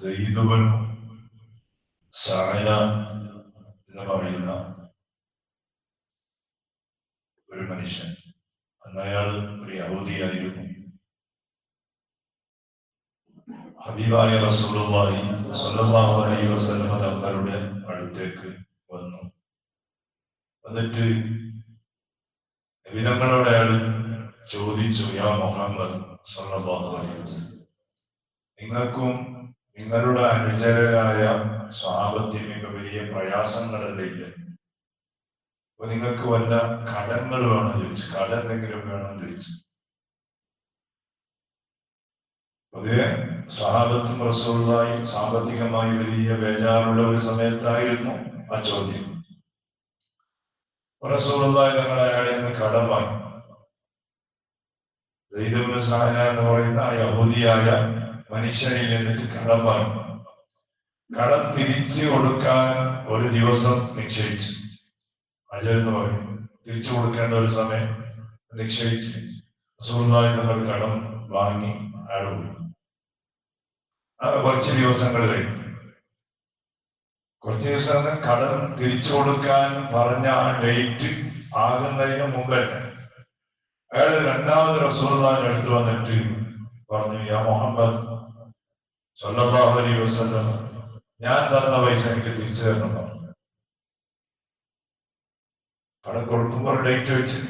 സയ്യിദ് ഇബ്നു സഅല എന്ന് പറയുന്ന ഒരു മനുഷ്യൻ. അന്ന് അയാൾ ഒരു യഹൂദിയായിരുന്നു. ഹബീബായ റസൂലുള്ളാഹി സ്വല്ലല്ലാഹു അലൈഹി വസല്ലം തങ്ങളുടെ അടുത്തേക്ക് വന്നു. എന്നിട്ട് നബിതങ്ങളോട് അയാൾ ചോദിച്ചു, യാ മുഹമ്മദ് സ്വല്ലല്ലാഹു അലൈഹി വസല്ലം, നിങ്ങൾക്കും നിങ്ങളുടെ അനുചരരായ സ്വഹാബത്തിന് വലിയ പ്രയാസങ്ങളല്ലേ ഇല്ല? അപ്പൊ നിങ്ങൾക്ക് വല്ല കടങ്ങൾ വേണം ചോദിച്ചു, കട എന്തെങ്കിലും വേണം ചോദിച്ചു. പൊതുവെ സ്വഹാബത്തും റസൂലുള്ളാഹിയും സാമ്പത്തികമായി വലിയ ബേജാറുള്ള ഒരു സമയത്തായിരുന്നു ആ ചോദ്യം. റസൂലുള്ളാഹി തങ്ങൾ അയാളിൽ നിന്ന് കടം വാങ്ങി. സയ്യിദ് ഇബ്നു സഅല എന്ന് പറയുന്ന ആ യഹൂദിയായ മനുഷ്യനിൽ നിന്നിട്ട് കടം വാങ്ങി. കടം തിരിച്ചു കൊടുക്കാൻ ഒരു ദിവസം നിശ്ചയിച്ചു. അജൽ എന്ന് പറയും, തിരിച്ചു കൊടുക്കേണ്ട ഒരു സമയം നിശ്ചയിച്ച് റസൂലുള്ളാഹി തങ്ങൾ കടം വാങ്ങി അയാൾ പോയി. കുറച്ച് ദിവസങ്ങൾ കഴിഞ്ഞു. കുറച്ച് ദിവസം കടം തിരിച്ചു കൊടുക്കാൻ പറഞ്ഞ ആ ഡേറ്റ് ആകുന്നതിന് മുമ്പ് തന്നെ അയാൾ രണ്ടാമത് റസൂലുള്ളാഹിന്റെ അടുത്ത് വന്നിട്ട് പറഞ്ഞു, യാ മുഹമ്മദ് സ്വല്ലല്ലാഹു അലൈഹി വസല്ലം, ഞാൻ തന്ന പൈസ എനിക്ക് തിരിച്ചു തരണം. കടം കൊടുക്കുമ്പോൾ ഡേറ്റ് വെച്ച്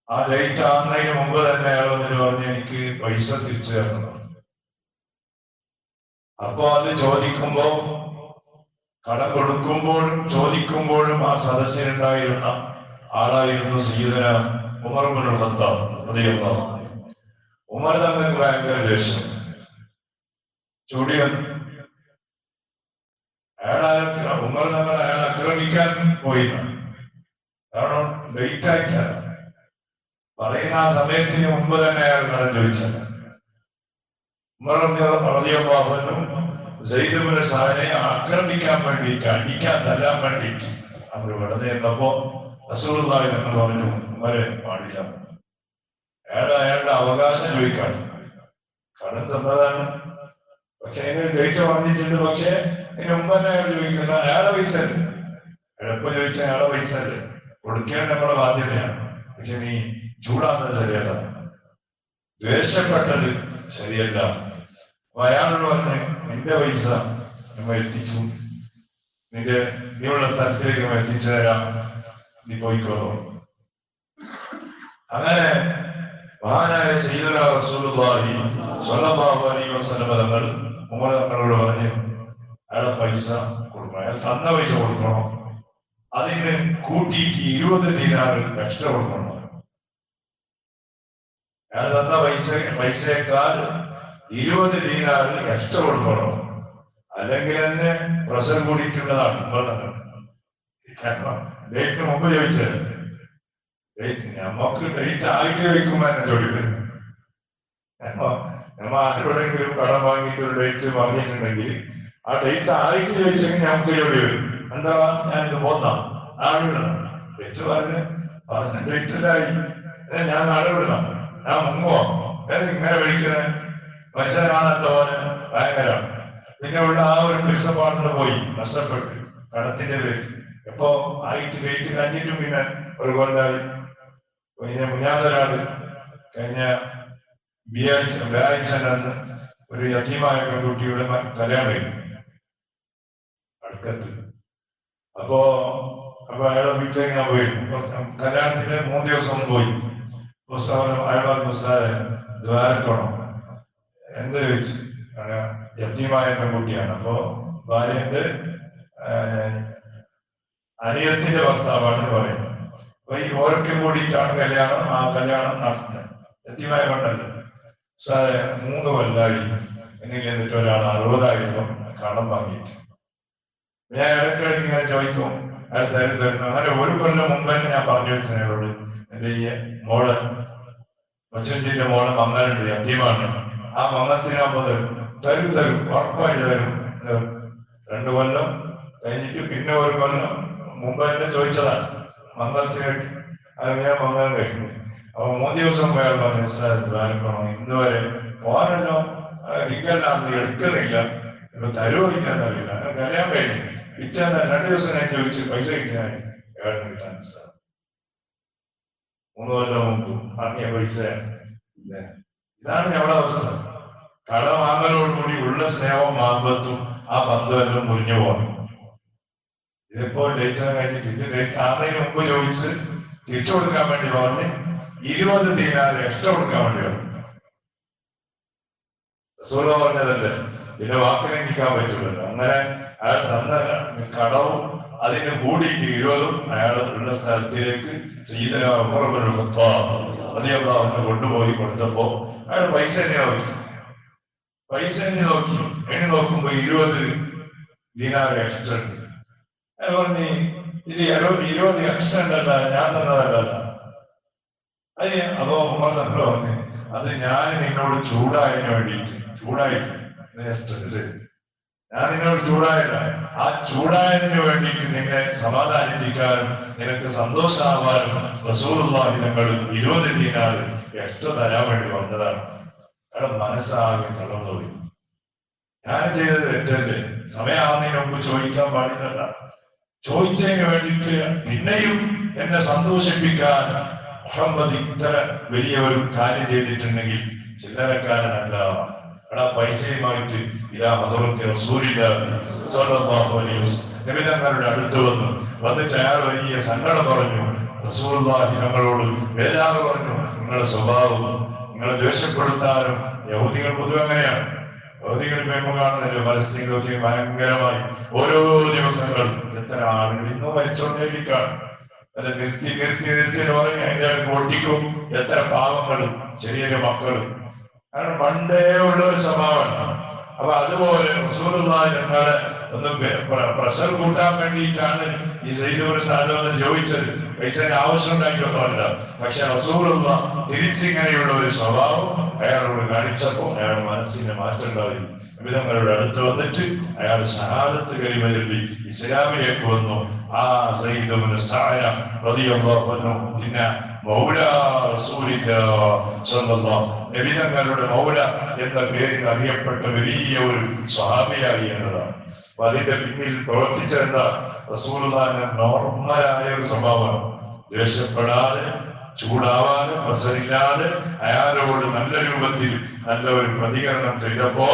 ആ ഡേറ്റ് ആകുന്നതിന് മുമ്പ് തന്നെ അയാൾ വന്നിട്ട് പറഞ്ഞു, എനിക്ക് പൈസ തിരിച്ചു തരണം. അപ്പൊ അത് ചോദിക്കുമ്പോ, കടം കൊടുക്കുമ്പോഴും ചോദിക്കുമ്പോഴും ആ സദസ്സിലുണ്ടായിരുന്ന ആളായിരുന്നു സയ്യിദുന ഉമർ ഇബ്നുൽ ഖത്താബ് റളിയല്ലാഹു അൻഹു. ഉമർ തങ്ങൾക്ക് ഭയങ്കര ദേഷ്യം ചൂടി വന്നു. ഉമർ തങ്ങൾ അയാൾ ആക്രമിക്കാൻ പോയി. കാരണം ലേറ്റ് ആയിട്ടാണ് പറയുന്ന ആ സമയത്തിന് മുമ്പ് തന്നെ അയാൾ കടം ചോദിച്ചത്. ഉമർ റളിയല്ലാഹു അൻഹു സയ്യിദ് ഇബ്നു സഅലയെ ആക്രമിക്കാൻ വേണ്ടിയിട്ട്, അടിക്കാൻ, തല്ലാൻ വേണ്ടിയിട്ട് അവർ വെറുതെ എന്നപ്പോ റസൂലുള്ളാഹി തങ്ങൾ പറഞ്ഞു, ഉമരെ പാടില്ല, അയാളുടെ അവകാശം ചോദിക്കാണ്. കടം തന്നതാണ്, പക്ഷെ അതിന് ഡേറ്റ് പറഞ്ഞിട്ടുണ്ട്. പക്ഷെ അതിന് മുമ്പ് തന്നെ അയാൾ ചോദിക്കുന്നത് അയാളെ പൈസ അല്ലേ, എളുപ്പം ചോദിച്ചാൽ അയാളെ പൈസ അല്ലേ, കൊടുക്കേണ്ട നമ്മുടെ ബാധ്യതയാണ്. പക്ഷെ നീ ചൂടാകുന്നത് ശരിയല്ല, ദ്വേഷപ്പെട്ടത് ശരിയല്ല. അപ്പൊ അയാളോട് പറഞ്ഞ്, നിന്റെ പൈസ നമ്മൾ എത്തിച്ചു, നീയുള്ള സ്ഥലത്തേക്ക് നമ്മൾ എത്തിച്ചു തരാം, നീ പോയിക്കോ. അങ്ങനെ മഹാനായ സയ്യിദുനാ റസൂലുള്ളാഹി സ്വല്ലല്ലാഹു അലൈഹി വസല്ലം തങ്ങൾ ഉമർ തങ്ങളോട് പറഞ്ഞ്, അയാളെ പൈസ കൊടുക്കണം, അയാൾ തന്ന പൈസ കൊടുക്കണം, അതിന് കൂട്ടിയിട്ട് 20 ദീനാർ എക്സ്ട്രാ കൊടുക്കണം. അയാൾ തന്ന പൈസയേക്കാൾ 20 ദീനാർ എക്സ്ട്രാ കൊടുക്കണം, അല്ലെങ്കിൽ തന്നെ പ്രഷർ കൂടിയിട്ടുള്ളതാണ് ഉമർ തങ്ങൾ. കാരണം ഡേറ്റ് മുമ്പ് ചോദിച്ചത്, നമുക്ക് ഡേറ്റ് ആയിട്ട് ചോദിക്കുമ്പോ എന്നെ ജോലി വരുന്നത്. നമ്മ ആരോടെങ്കിലും കടം വാങ്ങിയിട്ട് ഒരു ഡേറ്റ് പറഞ്ഞിട്ടുണ്ടെങ്കിൽ ആ ഡേറ്റ് ആയിട്ട് ചോദിച്ചെങ്കിൽ നമുക്ക് ജോലി വരും. എന്താ, ഞാനിത് പോന്നാ, നാളെ വിടണം, ഡേറ്റ് പറഞ്ഞ ഡേറ്റിലായി, ഞാൻ നാളെ വിടണം, ഞാൻ മുങ്ങോ, ഇങ്ങനെ വിളിക്കുന്നത് മനുഷ്യനാണെന്ന പോലെ ഭയങ്കരമാണ്. പിന്നെ ഉള്ള ആ ഒരു കൃഷ്ണപാടിന് പോയി നഷ്ടപ്പെട്ടു കടത്തിന്റെ പേര്. എപ്പോ ആയിട്ട് ഡേറ്റ് കഴിഞ്ഞിട്ടും പിന്നെ ഒരു കൊല്ലായി. പിന്നെ മുന്നാതൊരാള് കഴിഞ്ഞ വ്യാഴാഴ്ച അന്ന് ഒരു യതീമായ പെൺകുട്ടിയുടെ കല്യാണം കഴിഞ്ഞു അടുക്കത്ത്. അപ്പൊ അയാളെ വീട്ടിലേക്ക് ഞാൻ പോയിരുന്നു. കല്യാണത്തിന് 3 ദിവസം പോയി. അയാളെ പുസ്തകം ദ്വാരക്കണോ എന്ത് ചോദിച്ചു, യതീമായ പെൺകുട്ടിയാണ്. അപ്പൊ ഭാര്യന്റെ അനിയത്തിന്റെ ഭർത്താവാണ് പറയുന്നത്. അപ്പൊ ഈ ഓരൊക്കെ കൂടിയിട്ടാണ് കല്യാണം. ആ കല്യാണം നടത്തുന്നത് യതീമായ പെണ്ണല്ല. 3 കൊല്ലായി എന്നിൽ എന്നിട്ട് ഒരാൾ 60,000 കടം വാങ്ങിയിട്ട്. ഞാൻ ഇടയ്ക്കിടയ്ക്ക് ഇങ്ങനെ ചോദിക്കും, അയാൾ തരുന്നു. അങ്ങനെ 1 കൊല്ലം മുമ്പ് തന്നെ ഞാൻ പറഞ്ഞു വെച്ചതിനോട്, എന്റെ ഈ മോള് കൊച്ചിന്റെ മോള് മങ്ങലുണ്ട്, യതീമാണ്, ആ മങ്ങത്തിനാകുമ്പോൾ തരും ഉറപ്പായിട്ട് തരും. 2 കൊല്ലം കഴിഞ്ഞിട്ട് പിന്നെ 1 കൊല്ലം മുമ്പ് തന്നെ ചോദിച്ചതാണ് മംഗളത്തിന് വേണ്ടി. അത് ഞാൻ മംഗളം കഴിഞ്ഞു. അപ്പൊ 3 ദിവസം പോയാൽ പറഞ്ഞു, ദ്വാരക്കണോ, ഇന്ന് വരെ പോകാനല്ലോ ഒരിക്കലാന്ന് എടുക്കുന്നില്ല, ഇപ്പൊ തരുമോ ഇല്ലെന്നറിയില്ല. കല്യാണം കഴിഞ്ഞു പിറ്റേന്ന് 2 ദിവസം ഞാൻ ചോദിച്ചു പൈസ കിട്ടാൻ എവിടെ കിട്ടാൻ സാർ 3 കൊല്ലം മുമ്പ് വാങ്ങിയ പൈസ. ഇതാണ് ഞങ്ങളുടെ അവസ്ഥ. കടം വാങ്ങലോടുകൂടി ഉള്ള സ്നേഹവും മാമ്പത്തും ആ ബന്ധമെല്ലാം മുറിഞ്ഞു പോകണം. ഇതിപ്പോ ഡേറ്റ് കഴിഞ്ഞിട്ട് ഇത് ഡേറ്റ് ആകുന്നതിന് മുമ്പ് ചോദിച്ച് തിരിച്ചു കൊടുക്കാൻ വേണ്ടി പറഞ്ഞ് 20 ദീനാർ എക്സ്ട്രാ കൊടുക്കാൻ വേണ്ടി പറഞ്ഞു. റസൂൽ പറഞ്ഞതല്ലേ, പിന്നെ വാക്കിനെങ്കിക്കാൻ പറ്റില്ലല്ലോ. അങ്ങനെ അയാൾ തന്ന കടവും അതിന് കൂടിയിട്ട് 20 അയാൾ ഉള്ള സ്ഥലത്തിലേക്ക് സയ്യിദുനാ ഉമർ ഇബ്നുൽ ഖത്താബ് റളിയല്ലാഹു അൻഹു കൊണ്ടുപോയി കൊടുത്തപ്പോ അയാൾ പൈസ നോക്കി എണ്ണി നോക്കുമ്പോ 20 ദീനാർ എക്സ്ട്രാ ഉണ്ട്. അയാൾ പറഞ്ഞു ഇത് 20 എക്സ്ട്രാ ഉണ്ടല്ല, ഞാൻ തന്നതല്ല. അപ്പൊ ഉമർ തങ്ങൾ പറഞ്ഞു അത് ഞാൻ നിന്നോട് ചൂടായതിനു വേണ്ടിയിട്ട് ഞാൻ നിന്നോട് ചൂടായില്ല, ആ ചൂടായതിനു വേണ്ടിയിട്ട് നിന്നെ സമാധാനിപ്പിക്കാനും നിനക്ക് സന്തോഷമാവാനും റസൂലുള്ളാഹി തങ്ങൾ 20 ദീനാർ എക്സ്ട്രാ തരാൻ വേണ്ടി പറഞ്ഞതാണ്. അയാൾ മനസ്സാകെ തളർന്നുപോയി. ഞാൻ ചെയ്തത് തെറ്റല്ലേ, സമയമാകുന്നതിന് മുമ്പ് ചോദിക്കാൻ പാടില്ല. ചോദിച്ചതിന് വേണ്ടിയിട്ട് പിന്നെയും എന്നെ സന്തോഷിപ്പിക്കാൻ മുഹമ്മദ് ഇത്ര വലിയ ഒരു കാര്യം ചെയ്തിട്ടുണ്ടെങ്കിൽ ചില്ലറക്കാരനല്ല. എടാ പൈസയുമായിട്ട് നബിതങ്ങളുടെ അടുത്ത് വന്നിട്ട് അയാൾ വലിയ സങ്കടം പറഞ്ഞു. റസൂലുള്ളാഹി തങ്ങളോട് ബേജാറ് പറഞ്ഞു, നിങ്ങളുടെ സ്വഭാവം നിങ്ങളെ ദ്വേഷപ്പെടുത്താനും. യഹൂദികൾ പൊതുവെ അങ്ങനെയാണ്. യഹൂദികൾ മേമ്പ് കാണുന്നില്ല, പലസ്തീനിലൊക്കെ ഭയങ്കരമായി ഓരോ ദിവസങ്ങൾ എത്ര ആളുകൾ ഇന്നും മരിച്ചോണ്ടേയിരിക്കാണ്. അത് നിർത്തി എന്ന് പറഞ്ഞ് അതിന്റെ ഒട്ടിക്കും. എത്ര പാവങ്ങളും ചെറിയ മക്കളും. കാരണം പണ്ടേ ഉള്ള ഒരു സ്വഭാവമാണ്. അപ്പൊ അതുപോലെ റസൂലുള്ളാഹി തങ്ങളെ ഒന്ന് പ്രഷർ കൂട്ടാൻ വേണ്ടിയിട്ടാണ് ഈ സയ്യിദ് ഇബ്നു സഅദ് എന്ന് ചോദിച്ചത്. പൈസയുടെ ആവശ്യം ഉണ്ടായിട്ടൊന്നുമല്ല. പക്ഷെ റസൂലുള്ളാഹി തിരിച്ചിങ്ങനെയുള്ള ഒരു സ്വഭാവം അയാളോട് കാണിച്ചപ്പോ അയാളുടെ മനസ്സിന് മാറ്റം ഉണ്ടായി. നബിതങ്ങളുടെ അടുത്ത് വന്നിട്ട് അയാൾ ഷഹാദത്ത് കലിമ ചൊല്ലി ഇസ്ലാമിലേക്ക് വന്നു. ആ സയ്യിദ് ഇബ്നു സഅദ് റളിയല്ലാഹു അൻഹു പിന്നെ മൗലാ റസൂലില്ലാഹ് സ്വല്ലല്ലാഹു നബിതങ്ങളുടെ മൗല എന്ന പേരിൽ അറിയപ്പെട്ട വലിയ ഒരു സ്വഹാബിയായി എന്നതാണ്. അപ്പൊ അതിന്റെ പിന്നിൽ പ്രവർത്തിച്ചെന്ന റസൂലുള്ളാഹിന്റെ നോർമലായ ഒരു സ്വഭാവമാണ്. ദേഷ്യപ്പെടാതെ, ചൂടാവാതെ, പ്രസരിക്കാതെ അയാളോട് നല്ല രൂപത്തിൽ നല്ല ഒരു പ്രതികരണം ചെയ്തപ്പോ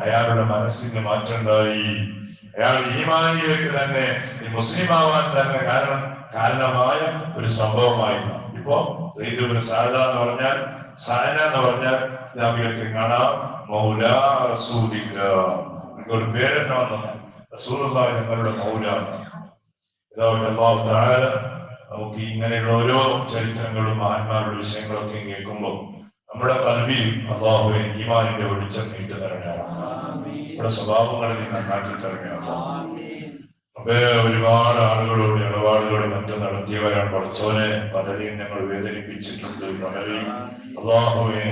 അയാളുടെ മനസ്സിന് മാറ്റമുണ്ടായി. അയാൾ ഈമാനിലേക്ക് തന്നെ മുസ്ലിമാവാൻ തന്നെ കാരണമായ ഒരു സംഭവമായിരുന്നു. ഇപ്പോ സയ്യിദ് ഇബ്നു സഅദ എന്ന് പറഞ്ഞാൽ ഇസ്ലാമിലൊക്കെ കാണാം മൗലാ റസൂലില്ലാഹ്. ഒരു പേരെന്നെ വന്നു, റസൂലുള്ളാഹി തങ്ങളുടെ മൗല. അല്ലാഹു തആല നമുക്ക് ഇങ്ങനെയുള്ള ഓരോ ചരിത്രങ്ങളും മഹാന്മാരുടെ വിഷയങ്ങളൊക്കെ കേൾക്കുമ്പോൾ നമ്മുടെ കൽബിൽ അല്ലാഹുവേ ഈമാനിന്റെ വെളിച്ചം നീട്ടി തരണേ. നമ്മുടെ സ്വഭാവങ്ങളിൽ നിന്ന് കാട്ടി തരണേ. അപ്പൊ ഒരുപാട് ആളുകളോട് ഇടപാടുകളും മറ്റും നടത്തിയവരാണ്. പഠിച്ചവനെ പലരെയും ഞങ്ങൾ വേദനിപ്പിച്ചിട്ടുണ്ട്. പലരെയും അല്ലാഹുവേ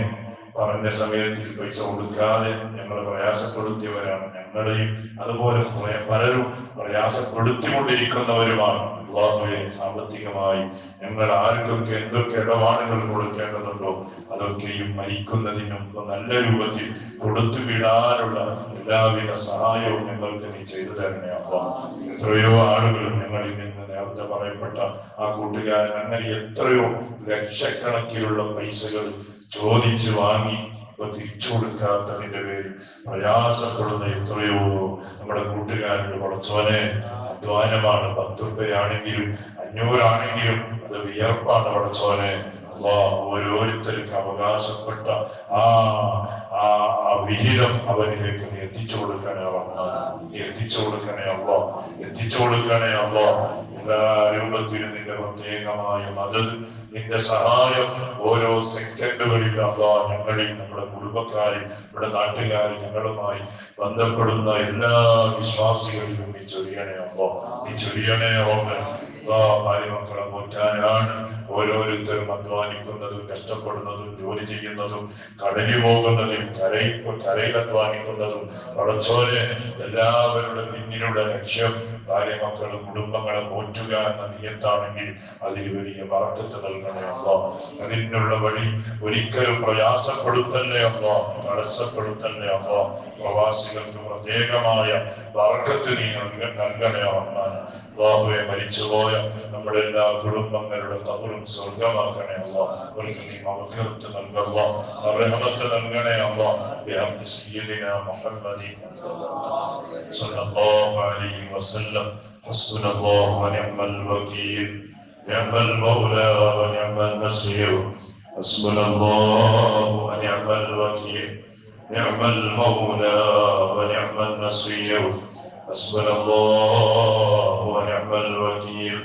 പറഞ്ഞ സമയത്തിൽ പൈസ കൊടുക്കാതെ ഞങ്ങളെ പ്രയാസപ്പെടുത്തിയവരാണ്. ഞങ്ങളെയും അതുപോലെ പലരും പ്രയാസപ്പെടുത്തിക്കൊണ്ടിരിക്കുന്നവരുമാണ്. അല്ലാഹുവേ സാമ്പത്തികമായി ഞങ്ങൾ ആർക്കൊക്കെ എന്തൊക്കെ ഇടപാടുകൾ കൊടുക്കേണ്ടതുണ്ടോ അതൊക്കെയും മരിക്കുന്നതിനും നല്ല രൂപത്തിൽ കൊടുത്തു വിടാനുള്ള എല്ലാവിധ സഹായവും ഞങ്ങൾക്ക് നീ ചെയ്തു തരണേ. അപ്പൊ എത്രയോ ആളുകൾ ഞങ്ങളിൽ നിന്ന് നേരത്തെ പറയപ്പെട്ട ആ കൂട്ടുകാരൻ അങ്ങനെ എത്രയോ ലക്ഷക്കണക്കിലുള്ള പൈസകൾ ചോദിച്ചു വാങ്ങി ഇപ്പൊ തിരിച്ചു കൊടുക്കാത്തതിന്റെ പേരിൽ പ്രയാസപ്പെടുന്ന എത്രയോ നമ്മുടെ കൂട്ടുകാരുടെ പഠിച്ചോനെ. അധ്വാനമാണ്. 10 രൂപയാണെങ്കിലും 500 ആണെങ്കിലും അത് വിയർപ്പാണ് പഠിച്ചോനെ. ഓരോരുത്തർക്ക് അവകാശപ്പെട്ട ആ വിഹിതം അവരിലേക്ക് എത്തിച്ചു കൊടുക്കണേ. എത്തിച്ചു കൊടുക്കണേ. എല്ലാ രൂപത്തിലും നിന്റെ പ്രത്യേകമായ മദത്, നിന്റെ സഹായം ഓരോ സെക്കൻഡുകളിൽ ഞങ്ങളിൽ, നമ്മുടെ കുടുംബക്കാരിൽ, നമ്മുടെ നാട്ടുകാരിൽ, ഞങ്ങളുമായി ബന്ധപ്പെടുന്ന എല്ലാ വിശ്വാസികളിലും നീ ചൊരിയണേ. നീ ചൊരിയണേ. ഭാര്യമക്കളെ പോറ്റാനാണ് ഓരോരുത്തരും അധ്വാനിക്കുന്നതും കഷ്ടപ്പെടുന്നതും ജോലി ചെയ്യുന്നതും കടലിൽ പോകുന്നതും കരയിൽ അധ്വാനിക്കുന്നതും. പടച്ചോനെ എല്ലാവരുടെ പിന്നിലുള്ള ലക്ഷ്യം ഭാര്യ മക്കൾ കുടുംബങ്ങളെ പോറ്റുക എന്ന നിയത്താണെങ്കിൽ അതിൽ വലിയ ബറക്കത്ത് നൽകണേ അല്ലാഹ്. അതിനുള്ള വഴി ഒരിക്കലും പ്രയാസപ്പെടുത്തല്ലേ അല്ലാഹ്, തടസ്സപ്പെടുത്തല്ലേ അല്ലാഹ്. പ്രവാസികൾക്ക് പ്രത്യേകമായ ബറക്കത്ത് നീ നൽകണേ റഹ്മാൻ. അല്ലാഹുവേ, മരിച്ചുപോയ നമ്മുടെ എല്ലാ കുടുംബങ്ങളുടെ ഖബറും സ്വർഗ്ഗമാക്കണേ അല്ലാഹ്. അവർക്ക് നീ മഗ്ഫിറത്ത് നൽകണേ, റഹ്മത്ത് നൽകണേ അല്ലാഹ്. ബിഹഖി സയ്യിദിനാ മുഹമ്മദി സ്വല്ലല്ലാഹു അലൈഹി വസല്ലം. ഹസ്ബുനല്ലാഹു വനിഅമൽ വകീൽ. നിഅമൽ മൗലാ വനിഅമൽ നസീർ. ഹസ്ബുനല്ലാഹു വനിഅമൽ വകീൽ. നിഅമൽ മൗലാ വനിഅമൽ നസീർ. حسبنا الله ونعم الوكيل.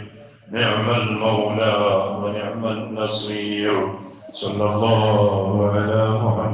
نعم المولى ونعم النصير. صلى الله على محمد.